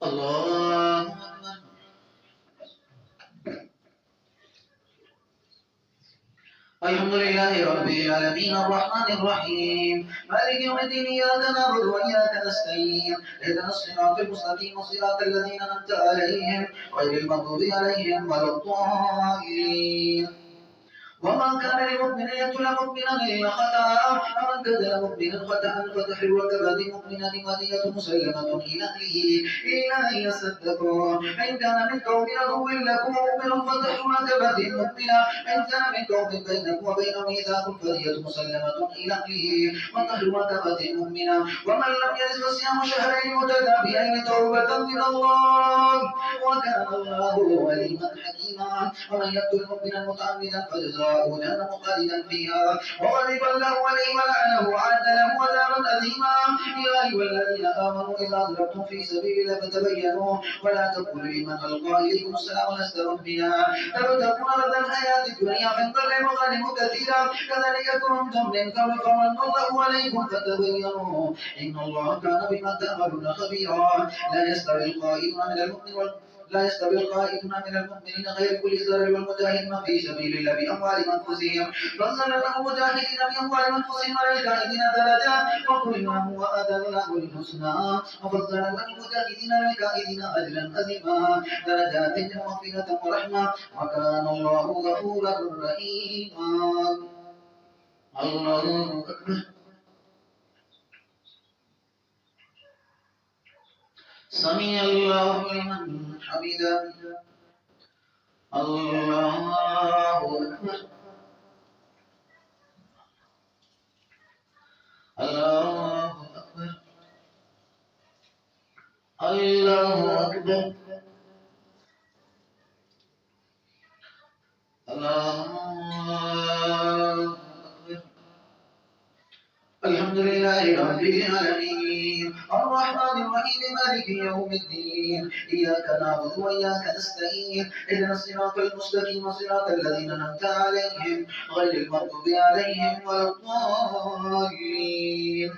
الله أكبر. الحمد لله رب العالمين الرحمن الرحيم مالك يوم الدين إياك نعبد وإياك نستعين اهدنا الصراط المستقيم صراط الذين أنعمت عليهم غير المغضوب عليهم ولا الضالين وما كان لمؤمن يقتل مؤمنا إلا خطأ ومن قتل مؤمنا خطأ فتحرير رقبة مؤمنا ودية مسلمة إلى أهله إلا أن يصدقوا إن كان من قوم عدو لكم مؤمن فتحرير رقبة مؤمنا إن كان من قوم بينكم وبينهم ميثاق فدية مسلمة إلى أهله وتحرير رقبة مؤمنا ومن لم يجد فصيام شهرين متتابعين توبة من الله وكان الله عليما حكيما ومن يقتل مؤمنا متعمدا فجزاؤه جهنم خالدا فيها وغضب الله عليه ولعنه وأعد له عذابا أليما يا أيها الذين آمنوا إذا ضربتم في سبيل الله فتبينوا ولا تقولوا لمن ألقى إليكم السلام لست مؤمنا تبتغون عرض الحياة الدنيا فانقلب مغانم كثيرا كذلك كنتم من قبل فمن الله عليكم فتبينوا إن الله كان بما تعملون خبيرا لا يستوي القائدون من المؤمنين غير كل الضرر والمجاهدين في سبيل الله بأموالهم وأنفسهم فضل له المجاهدين بأموالهم وأنفسهم على القائدين درجات وكلهم وعد الله الحسنى وفضل له المجاهدين على القائدين أجرا عظيما درجات ومغفرة ورحمة وكان الله غفورا رحيما. الله أكبر. سمع الله لمن حمده. الله أكبر. الله أكبر. الله أكبر. الله أكبر. الحمد لله رب العالمين الرحمن الرحيم مالك يوم الدين إياك نعبد وإياك نستعين اهدنا الصراط المستقيم صراط الذين أنعمت عليهم غير المغضوب عليهم ولا الضالين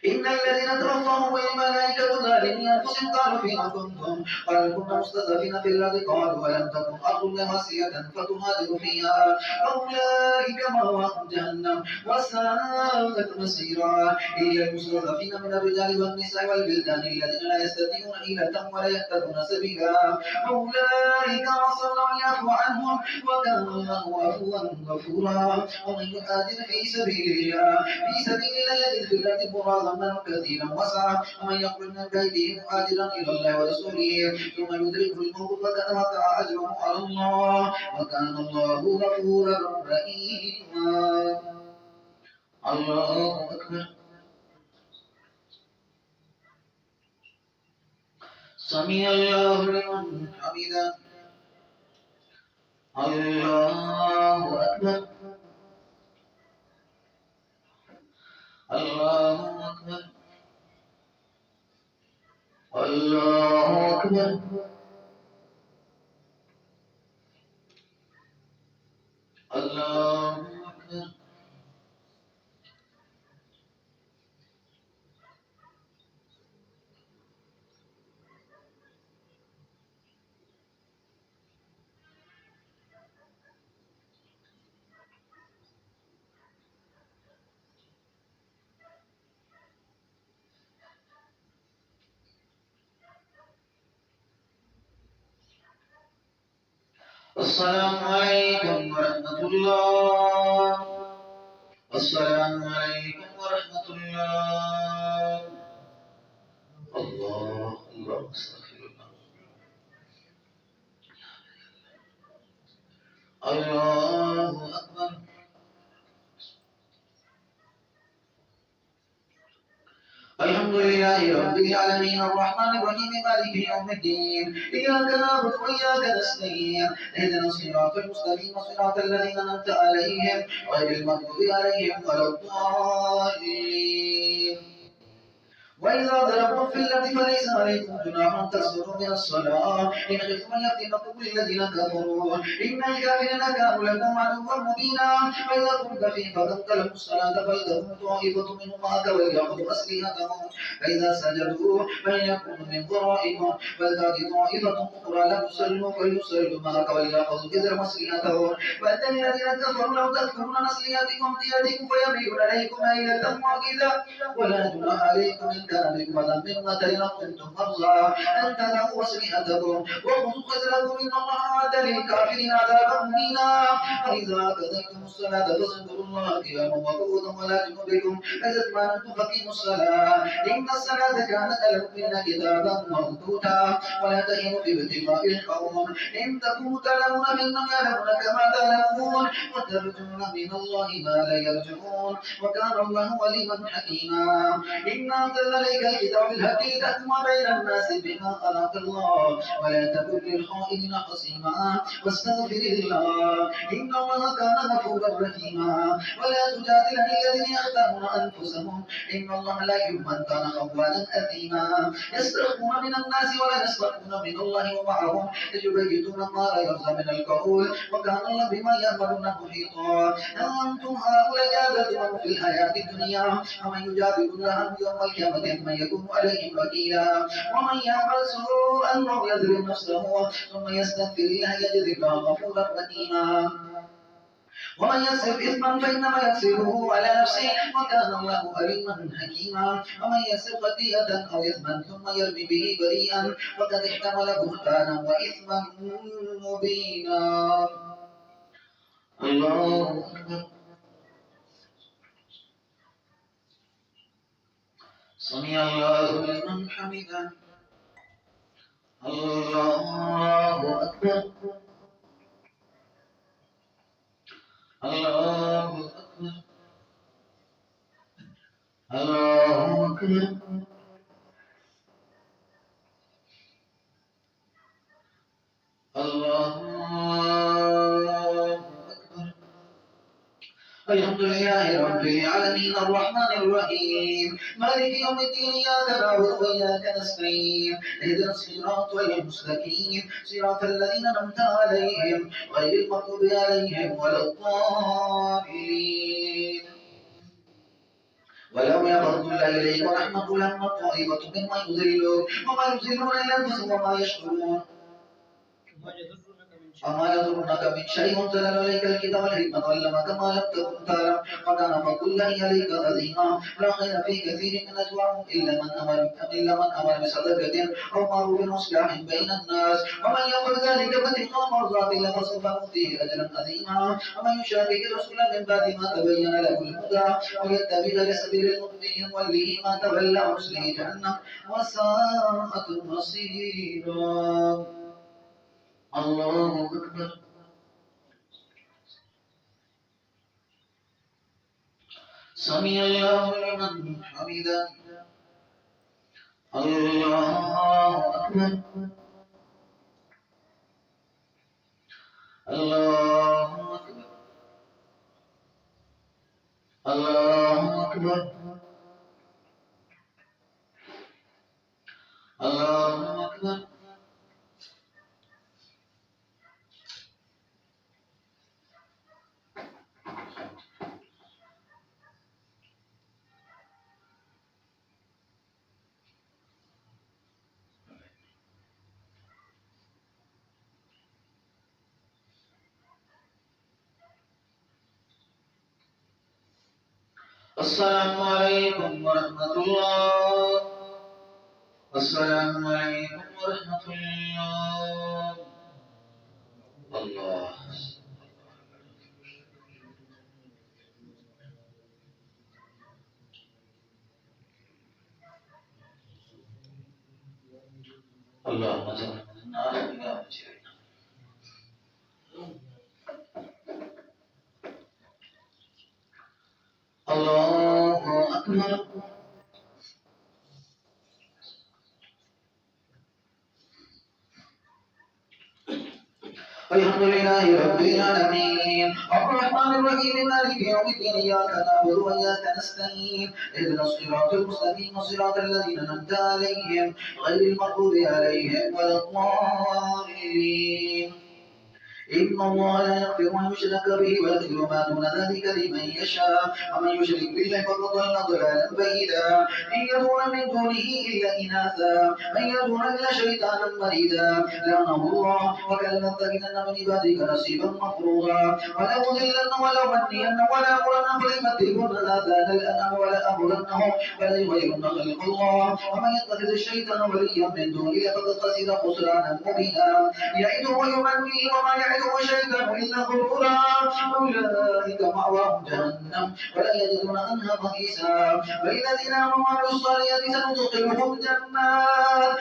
إن الذين توفاهم الملائكة ظالمي أنفسهم قالوا فيما كنتم قالوا كنا مستضعفين في الأرض قالوا ولم تكن أرض الله واسعة فتهاجروا فيها أولئك مأواهم جهنم وساءت مصيرا إلا المستضعفين من الرجال والنساء والبلدان الذين لا يستطيعون حيلة ولا يهتدون سبيلا أولئك عسى الله أن يعفو عنهم وكان الله عفوا غفورا ومن يهاجر في سبيل الله يجد في الأرض مراغما كثيرا وسعا ومن يخرج من بيته مهاجرا إلى الله ورسوله ثم يدركه الموت فقد وقع أجره على الله وكان الله غفورا رحيما. الله أكبر. سمع الله لمن حمده. الله أكبر. الله أكبر. الله أكبر. الله أكبر. السلام عليكم ورحمة الله. السلام عليكم ورحمة الله. الله الله استغفر الله. الله أكبر. الحمد لله رب العالمين الرحمن الرحيم مالك يوم الدين إياك نعبد وإياك نستعين اهدنا الصراط المستقيم صراط الذين أنعمت عليهم غير المغضوب عليهم ولا الضالين وإذا ضربتم في الأرض فليس عليكم جناح أن تقصروا من الصلاة إن خفتم أن يفتنكم الذين كفروا إن الكافرين كانوا لكم عدوا مبينا فإذا كنت فيهم فانطلقوا الصلاة فلتكن طائفة منهم معك وليأخذوا أسلحتهم فإذا سجدوا فليكونوا من ورائكم ولتأتي طائفة أخرى لم يصلوا فليصلوا معك وليأخذوا كذر أسلحتهم وأن الذين كفروا لو تكفرون أسلحتكم دياتكم فيميلون عليكم ميلة واحدة ولا جناح عليكم إن كان بكم أذى من مطر أو كنتم مرضى أن تضعوا أسلحتكم وخذوا خذلكم إن الله أعد للكافرين عذابا مهينا فإذا قضيتم الصلاة فاذكروا الله قياما وقعودا ولا جنوبكم فإذا اطمأننتم فأقيموا الصلاة إن الصلاة كانت على المؤمنين كتابا موقوتا ولا تهنوا في ابتغاء القوم إن تكونوا تعلمون فإنهم يعلمون كما تعلمون وترجون من الله ما لا يرجون وكان الله عليما حكيما إنا أنزلنا إليك الكتاب بالحق لتحكم بين الناس بما أراك الله ولا تكن للخائنين خصيما واستغفر الله إن الله كان غفورا رحيما ولا تجادل عن الذين يختارون أنفسهم إن الله لا يحب من كان خوانا أثيما يسرقون من الناس ولا يسرقون من الله ومعهم يبيتون ما لا يرضى من القول وكان الله بما يعملون محيطا أنتم هؤلاء جادلتم في الحياة الدنيا ومن يجادل الله يوم القيامة من يكون عليهم وكيلا ومن يعمل سوءا أو يظلم نفسه ثم يستغفر الله يجد الله غفورا رحيما ومن يكسب إثما فإنما يكسبه على نفسه وكان الله عليما حكيما ومن يكسب خطيئة أو إثما ثم يرمي به بريئا فقد احتمل بهتانا وإثما مبينا الله أكبر سمع الله لمن حمده الله أكبر الله أكبر الله أكبر الله أكبر الحمد لله رب العالمين الرحمن الرحيم مالك يوم الدين إياك نعبد وإياك نستعين اهدنا الصراط المستقيم صراط الذين أنعمت عليهم غير المغضوب عليهم ولا الضالين ولو يفضل الله إليك ورحمة لما طائفة ممن يضلون وما يضلون إلا أنفسهم وما يشكرون وما يضرك من شيء تلل عليك الكتاب والحكمة وعلمك ما لم تكن تعلم وكان فضل الله عليك عظيما لا خير في كثير من نجواهم إلا من أمر بصدقة أو معروف وإصلاح بين الناس ومن يفعل ذلك ابتغاء مرضات الله فسوف نؤتيه أجرا عظيما ومن يشاقق الرسول من بعد ما تبين له الهدى ويتبع غير سبيل المؤمنين نوله ما تولى ونصله جهنم وساءت مصيرا الله أكبر سمع الله لمن حمده الله أكبر الله أكبر الله أكبر الله أكبر السلام عليكم ورحمة الله السلام عليكم ورحمة الله الله اللهم اجعلنا من النار إلى مجيئنا الله أكبر الحمد لله رب العالمين الرحمن الرحيم مالك يوم الدين إياك نعبد وإياك نستعين اهدنا الصراط المستقيم صراط الذين أنعمت عليهم غير المغضوب عليهم ولا الضالين إن الله لا يغفر أن يشرك به ويغفر ما دون ذلك لمن يشاء ومن يشرك بالله فقد ضل ضلالا بعيدا إن يدعون من دونه إلا إناثا من يدعون إلا شيطانا مريدا لعنه الله ولنتخذن من عبادك نصيبا مفروضا ولأضلن ولأمنين ولأمرن فليمتعن آذان الأنعام ولأمرنهم فليغيرن خلق الله ومن يتخذ الشيطان وليا من دونه فقد خسر خسرانا مبينا يعد ويمنيه وما يعده الشيطان إلا غرورا أولئك مأواهم جهنم ولا يجدون عنها محيصا والذين آمنوا وعملوا الصالحات سندخلهم جنات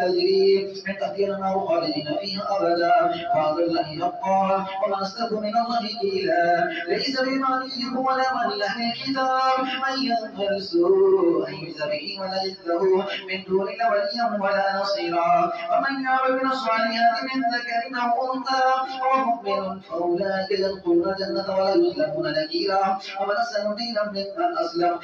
تجري من تحتها الأنهار خالدين فيها أبدا وعد الله حقا ومن أصدق من الله قيلا ليس بمعنيه ولا من أهل الكتاب من يعمل سوءا يجز به ولا يجد له من دون الله وليا ولا نصيرا ومن يعمل من الصالحات من ذكر أو أنثى وهو مؤمن فأولئك يدخلون الجنة ولا يظلمون نكيرا ومن أحسن دينا ممن أسلم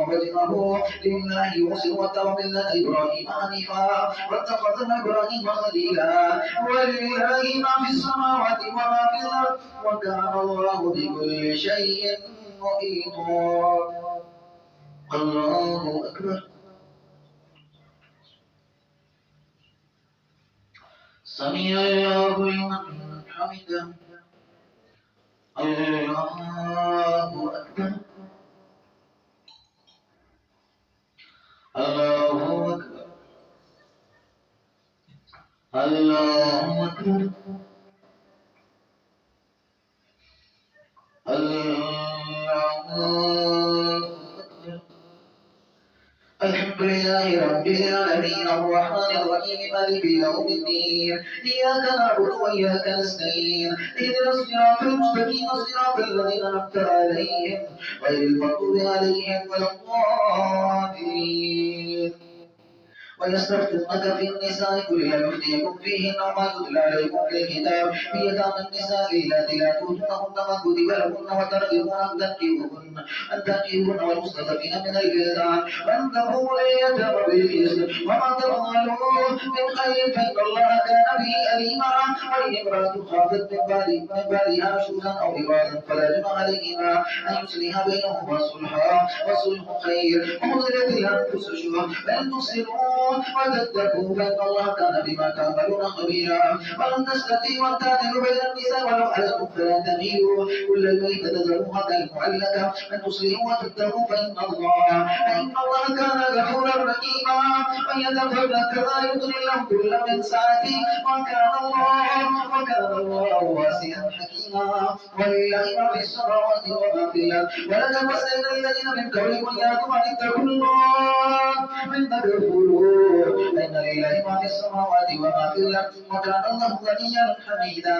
وجهه لله مسلم واتبع ملة إبراهيم حنيفا واتخذ إبراهيم خليلا ولله ما في السماوات وما في الأرض وكان الله بكل شيء محيطا الله أكبر سمع الله لمن حمده الله أكبر الله أكبر الله أكبر الله أكبر الحمد لله رب العالمين الرحمن الرحيم مالك يوم الدين إياك نعبد وإياك نستعين اهدنا الصراط المستقيم صراط الذين أنعمت عليهم غير المغضوب عليهم ولا الضالين ويستفتونك في النساء قل لا يفتيكم فيهن وما يتلى عليكم في الكتاب في يتامى النساء اللاتي لا تؤتونهن ما كتب لهن وترغبون أن تنكحوهن والمستضعفين من البلدان وأن تقوموا اليتامى بالقسط وما تفعلوا من خير فإن الله كان به أليما وإن امرأة خافت من بعدها نشوزا أو إرادا فلا جناح عليهما أن يصلحا بينهما صلحا والصلح خير وحضرت الأنفس الشح فإن تصلحوا وتتقوا فإن الله كان بما تعملون خبيرا ولن تستطيعوا أن تعدلوا بين النساء ولو حرصتم فلا تميلوا كل الميل فتذروها كالمعلقة أن تصلحوا وتتقوا فإن الله كان غفورا رحيما من يتفرق كذا يغني له كل من سعته وكان الله واسعا حكيما ولله ما في السماوات وما في الأرض ولقد وصينا الذين من قبلكم إياكم أن اتقوا الله من تكفروا إن لله ما في السماوات وما في الأرض وكان الله غنيا حميدا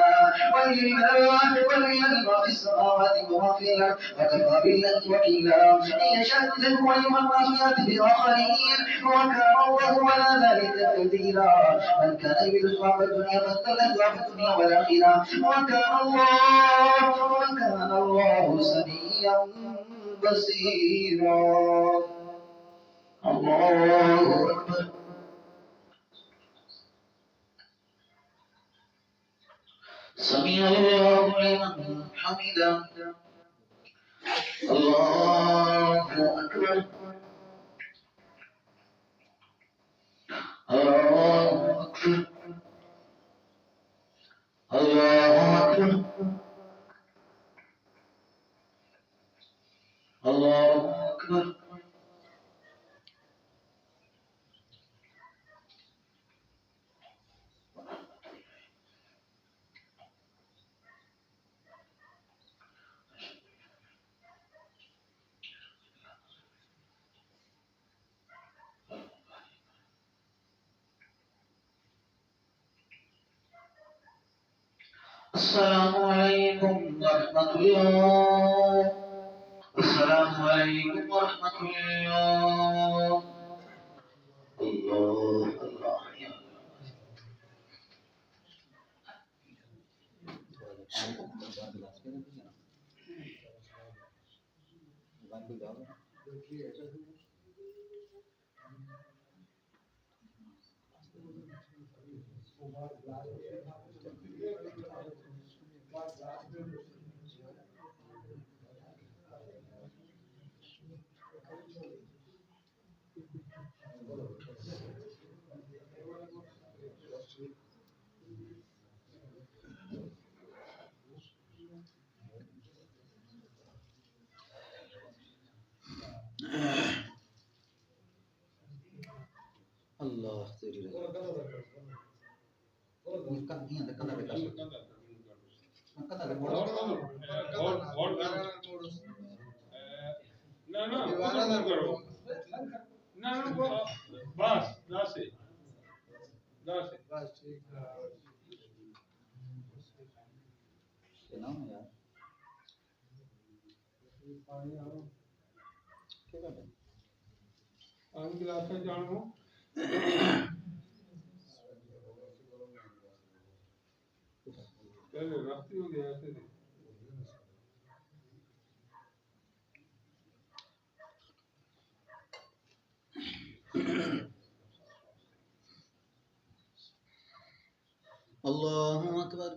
ولله ما في السماوات وما في الأرض وكفى بالله وكيلا إن يشاء يذهبكم أيها الناس يأتي بآخرين وكان الله على ذلك قديرا من كان يريد ثواب الدنيا فانتظر ثواب الدنيا والآخرة وكان الله سميعا بصيرا الله أكبر سمع الله لمن حمده الله أكبر الله أكبر الله أكبر الله أكبر السلام عليكم ورحمة الله السلام عليكم ورحمة الله الله الله يا Allah الله أكبر.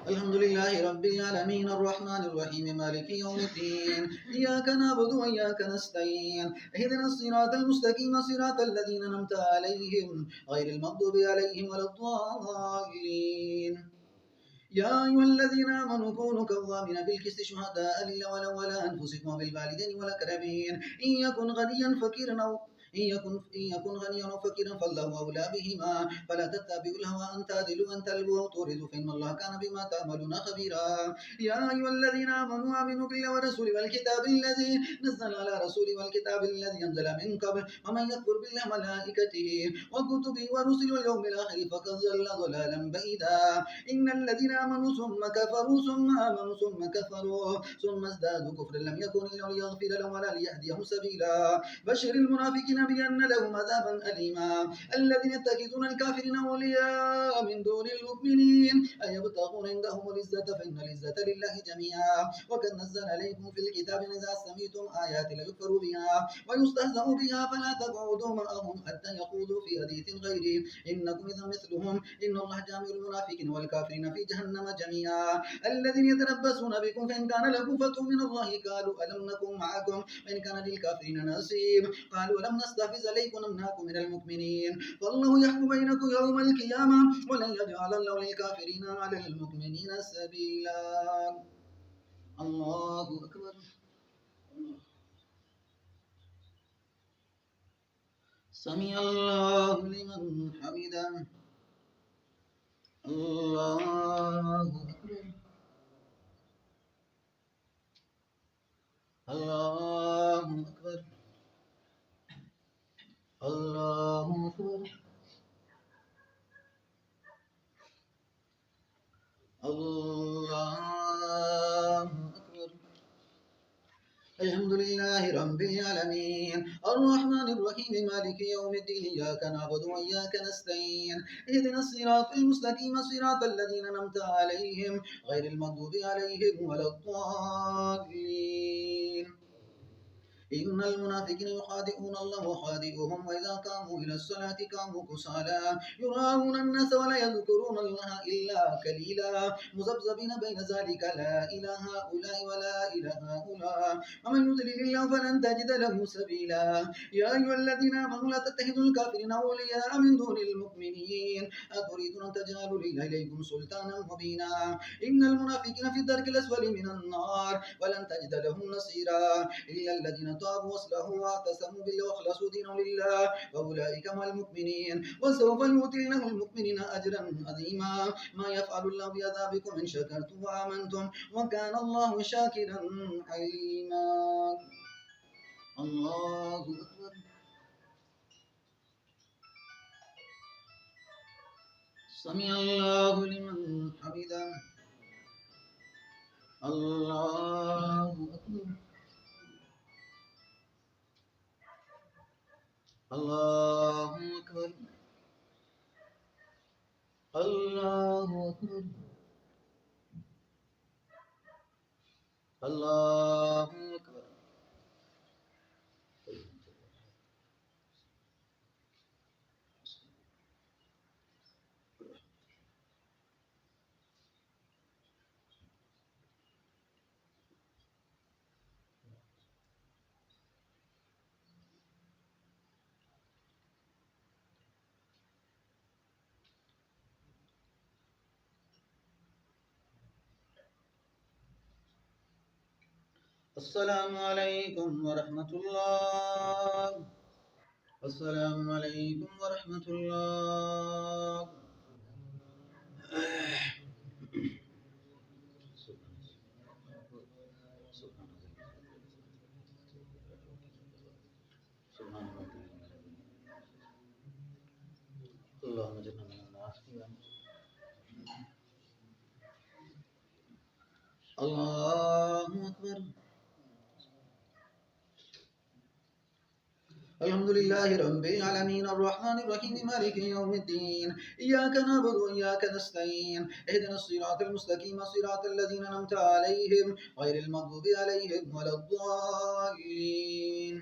الحمد لله رب العالمين الرحمن الرحيم مالك يوم الدين إياك نعبد وإياك نستعين اهدنا الصراط المستقيم صراط الذين أنعمت عليهم غير المغضوب عليهم ولا الضالين. يا أيها الذين آمنوا كونوا قوامين بالقسط شهداء لله ولو على أنفسكم وبالوالدين والأقربين إن يكن غنيا فقيرا أو إن يكن غنيا أو فقيرا فالله أولى بهما فلا تتبعوا الهوى أن تعدلوا أن تلووا وتورثوا فإن الله كان بما تعملون خبيرا. يا أيها الذين آمنوا بالله ورسوله والكتاب الذي نزل على رسوله والكتاب الذي أنزل من قبل ومن يكفر بالله وملائكته وكتبه ورسله واليوم الآخر فقد ضل ضلالا بعيدا. إن الذين آمنوا ثم كفروا ثم آمنوا ثم كفروا ثم ازدادوا كفرا لم يكن إلا ليغفر لهم ولا ليهديهم سبيلا. بشر المنافقين بأن لهم عذابا أليما. الذين يتخذون الكافرين أولياء من دون المؤمنين أيبتغون عندهم العزة فإن العزة لله جميعا. وقد نزل عليكم في الكتاب إذا سمعتم آيات لا يكفر بها ويستهزأ بها فلا تقعدوا معهم حتى يخوضوا في حديث غيره إنكم إذا مثلهم إن الله جامع المنافقين والكافرين في جهنم جميعا. الذين يتربصون بكم فإن كان لكم فتح من الله قالوا ألم نكن معكم وإن كان للكافرين نصيب قالوا لم نستحفظ عليكم نمنعكم من المؤمنين فالله يحكم بينكم يوم القيامة ولن يجعل الله للكافرين على المؤمنين سبيلا. الله أكبر. سمع الله لمن حمده. الله أكبر. الله أكبر. الله أكبر. الله أكبر. الحمد لله رب العالمين الرحمن الرحيم مالك يوم الدين إياك نعبد وإياك نستعين اهدنا الصراط المستقيم صراط الذين أنعمت عليهم غير المغضوب عليهم ولا الضالين. إن المنافقين يخادعون الله وخادعهم وإذا قاموا إلى الصلاة قاموا كسالى يراءون الناس ولا يذكرون الله إلا قليلا مذبذبين بين ذلك لا إلى هؤلاء ولا إلى هؤلاء ومن يضلل الله فلن تجد له سبيلا. يا أيها الذين آمنوا لا تتخذوا الكافرين أولياء من دون المؤمنين أتريدون أن تجعلوا لله إليكم سلطانا مبينا. إن المنافقين في الدرك الأسفل من النار ولن تجد لهم نصيرا إلا الذين تابوا واصلحوا واعتصموا بالله واخلصوا دينهم لله فأولئك مع المؤمنين وسوف يؤتي الله المؤمنين أجرا عظيما. ما يفعل الله بعذابكم إن شكرتم وآمنتم وكان الله شاكرا عليما. الله أكبر. سمع الله لمن حمده. الله أكبر. الله أكبر. الله أكبر. الله أكبر. السلام عليكم ورحمة الله. السلام عليكم ورحمة الله. سبحان الله. اللهم اجعلنا من الناس. الله أكبر. الحمد لله رب العالمين الرحمن الرحيم مالك يوم الدين إياك نعبد وإياك نستعين اهدنا الصراط المستقيم صراط الذين أنعمت عليهم غير المغضوب عليهم ولا الضالين.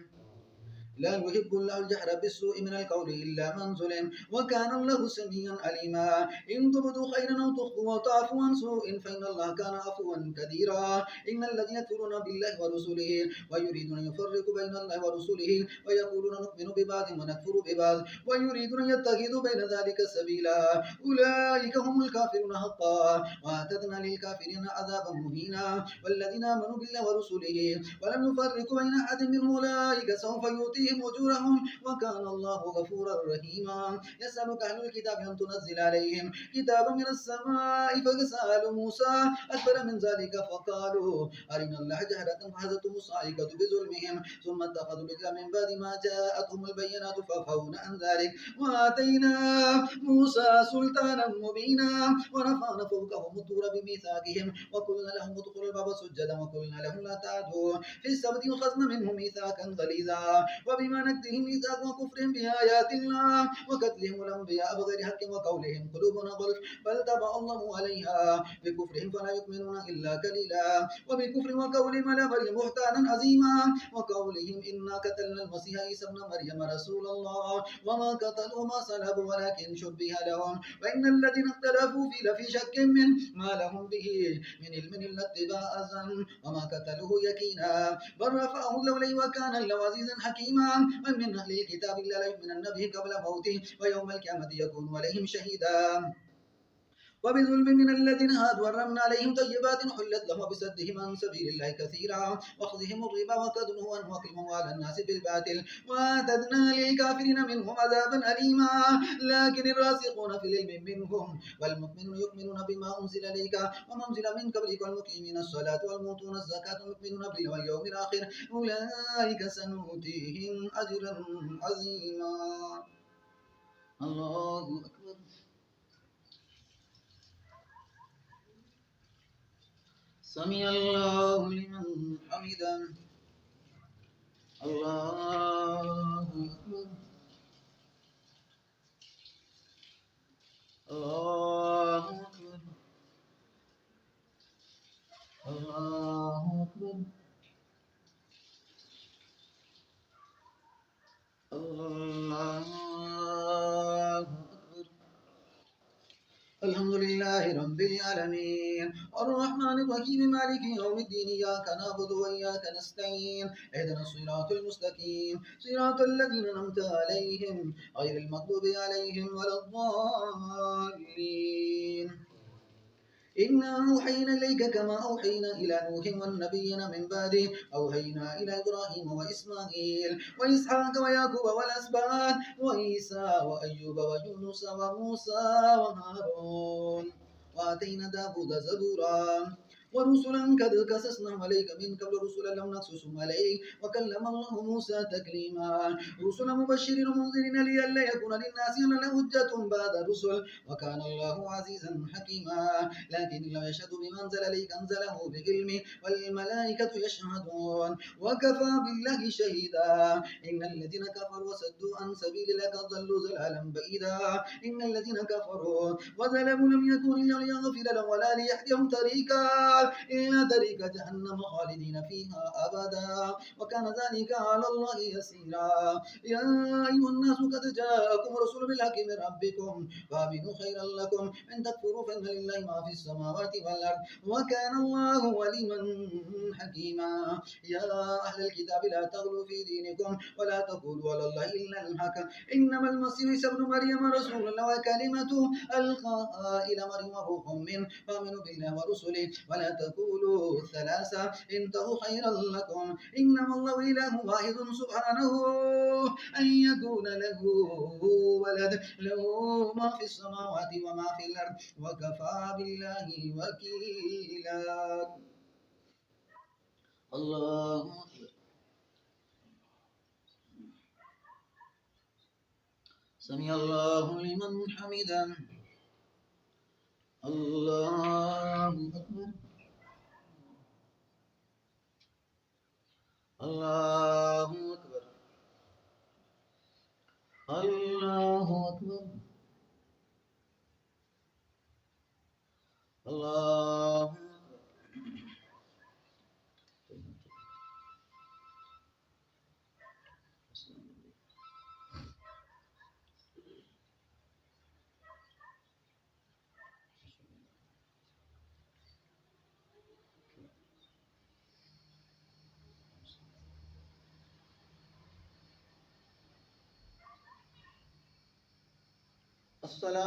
لا يحب الله الجهر بالسوء من القول إلا من ظلم وكان الله سميعا عليما. إن تبدوا خيرا أو تخفوا وتعفوا عن سوء فإن الله كان عفوا كثيرا. إن الذين يكفرون بالله ورسله ويريدون أن يفرقوا بين الله ورسله ويقولون نؤمن ببعض ونكفر ببعض ويريدون أن يتخذوا بين ذلك سبيلا أولئك هم الكافرون حقا وأعتدنا للكافرين عذابا مهينا. والذين آمنوا بالله ورسله ولم يفرقوا بين أحد منهم أولئك سوف يؤتيهم أجورهم وكان الله غفورا رحيما. يسألك أهل الكتاب أن تنزل عليهم كتابا من السماء فسألوا موسى أكبر من ذلك فقالوا أرنا الله جهرة فأخذتهم الصاعقة بظلمهم ثم اتخذوا العجل من بعد ما جاءتهم البينات فعفونا عن ذلك وآتينا موسى سلطانا مبينا ورفعنا فوقهم الطور بميثاقهم وقلنا لهم ادخلوا الباب سجدا وقلنا لهم لا تعدوا في السبت أخذنا منهم ميثاقا غليظا وبما نكتهم ميثاق وكفرهم بآيات الله وقتلهم الأنبياء بغير حق وقولهم قلوبنا غلف بل طبع الله عليها بكفرهم فلا يؤمنون إلا قليلا. وبكفر وقولهم على مريم بهتانا عظيما وقولهم إنا قتلنا المسيح عيسى ابن مريم رسول الله وما قتلوا ما صلبوا ولكن شبه لهم وإن الذين اختلفوا فيه لفي شك من ما لهم به من علم إلا اتباع الظن وما قتلوه يقينا بل رفعه الله إليه وكان الله عزيزا حكيما. ومن أهل الكتاب إلا ليؤمنن به قبل موته ويوم القيامة يكون عليهم شهيدا. وبظلم من الذين هادوا حرمنا عليهم طيبات حلت لهم وبصدهم عن سبيل الله كثيرا واخذهم الربا وقدنوا أن وقلهم على الناس بالباطل وأعتدنا للكافرين منهم عذابا أليما. لكن الراسخون في العلم منهم والمؤمنون يؤمنون بما أنزل إليك وما أنزل من قبلك والمقيمين الصلاة والمؤتون الزكاة والمؤمنون بالله واليوم الآخر أولئك سنؤتيهم أجرا عظيما. الله أكبر. سمع الله لمن حمده. الله أكبر. الله أكبر. الله أكبر. الله أكبر. الحمد لله رب العالمين الرحمن الرحيم مالك يوم الدين إياك نعبد وإياك نستعين اهدنا الصراط المستقيم صراط الذين أنعمت عليهم غير المغضوب عليهم ولا الضالين. إنا أوحينا إليك كما أوحينا إلى نوح والنبيين من بعده أوحينا إلى إبراهيم وإسماعيل وإسحاق ويعقوب والأسباط وعيسى وأيوب ويونس وموسى وهارون وآتينا داود زبورا ورسلا قد قصصناهم عليك من قبل، رسلا لم نقصصهم عليك، وكلم الله موسى تكليما. رسلا مبشرين ومنذرين لئلا يكون للناس على حجة بعد الرسل، وكان الله عزيزا حكيما. لكن الله يشهد بما أنزل إليك أنزله بعلمه، والملائكة يشهدون وكفى بالله شهيدا. إن الذين كفروا وصدوا عن سبيل الله قد ضلوا ضلالا بعيدا. إن الذين كفروا وظلموا لم يكن إلا ليغفر لهم ولا ليهديهم طريقا إلا طريق جهنم خالدين فيها أبدا، وكان ذلك على الله يسيرا. يا أيها الناس قد جاءكم رسول بالحق من ربكم فآمنوا خيرا لكم، إن تكفروا فإن لله ما في السماوات والأرض، وكان الله عليما حكيما. يا أهل الكتاب لا تغلوا في دينكم ولا تقولوا على الله إلا الحق، إنما المسيح عيسى ابن مريم رسول الله وكلمته ألقاها إلى مريم روح منه، فآمنوا بالله ورسله ولا تقولوا ثلاثة انتهوا خيرا لكم، إنما الله إله واحد سبحانه أن يكون له ولد، له ما في السماوات وما في الأرض، وكفى بالله وكيلا. الله أكبر. سمع الله لمن حمده. الله أكبر. الله أكبر. الله أكبر. الله أكبر. الصلاة